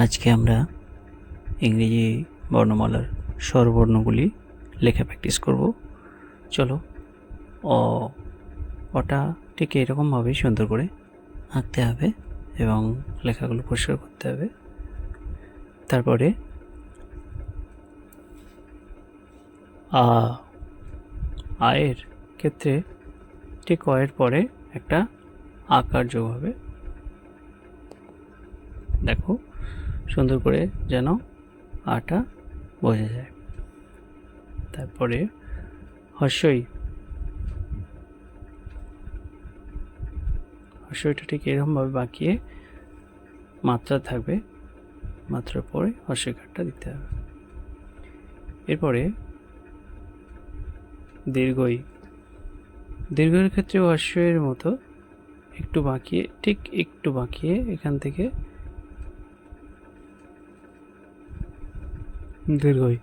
আজকে আমরা ইংরেজি বর্ণমালার স্বরবর্ণগুলি লেখা প্র্যাকটিস করব। চলো, অটা ঠিক এরকমভাবে সুন্দর করে আঁকতে হবে এবং লেখাগুলো পরিষ্কার করতে হবে। তারপরে আয়ের ক্ষেত্রে ঠিক অয়ের পরে একটা আকার যোগ হবে। দেখো সুন্দর করে যেন আটা বোঝা যায়। তারপরে হর্ষইটা ঠিক এরকমভাবে বাঁকিয়ে মাত্রা থাকবে, মাত্রার পরে হর্ষইকারটা দিতে হবে। এরপরে দীর্ঘইয়ের ক্ষেত্রে হর্ষইয়ের মতো একটু বাঁকিয়ে এখান থেকে দীর্ঘই।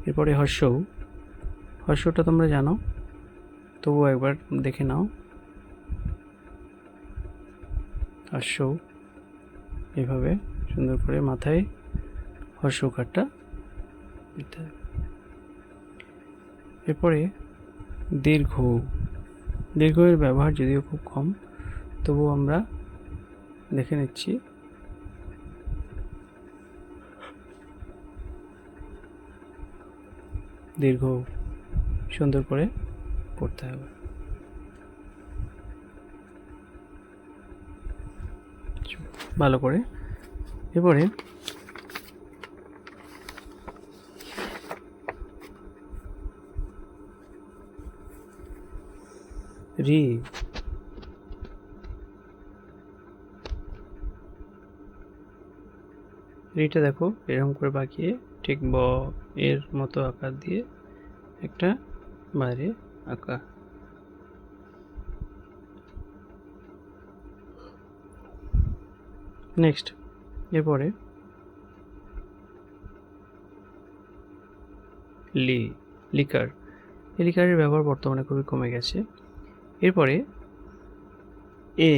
এরপরে হর্ষটা তোমরা জানো, তবুও একবার দেখে নাও। হর্ষ এভাবে সুন্দর করে মাথায় হর্ষকারটা দিতে হবে। এরপরে দীর্ঘের ব্যবহার যদিও খুব কম, তবুও আমরা দেখে নিচ্ছি। দীর্ঘ সুন্দর করে পড়তে হবে। ভালো করে। এরপরে রিটা দেখো এরকম করে বাঁকিয়ে ঠিক এর মতো আকার দিয়ে একটা বাইরে আঁকা। নেক্সট, এরপরে লিকারের ব্যবহার বর্তমানে খুবই কমে গেছে। এরপরে এ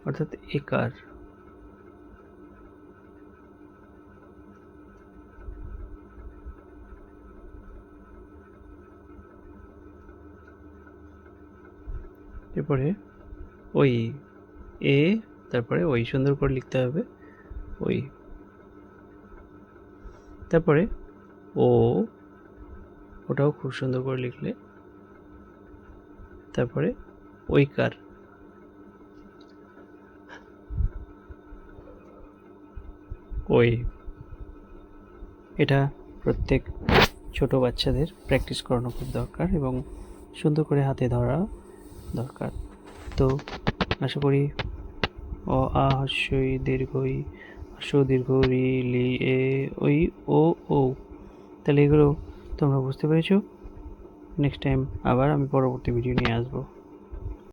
অর্থাৎ একার। এরপরে ওই এ, তারপরে ওই সুন্দর করে লিখতে হবে ওই। তারপরে ওটাও খুব সুন্দর করে লিখলে। তারপরে ওইকার, ওই। এটা প্রত্যেক ছোট বাচ্চাদের প্র্যাকটিস করানো খুব দরকার এবং সুন্দর করে হাতে ধরা দরকার। তো আশা করি হর্ষই দীর্ঘই, দীর্ঘ রি লি এ ওই ও, তাহলে এগুলো তোমরা বুঝতে পেরেছো। নেক্সট টাইম আবার আমি পরবর্তী ভিডিও নিয়ে আসবো।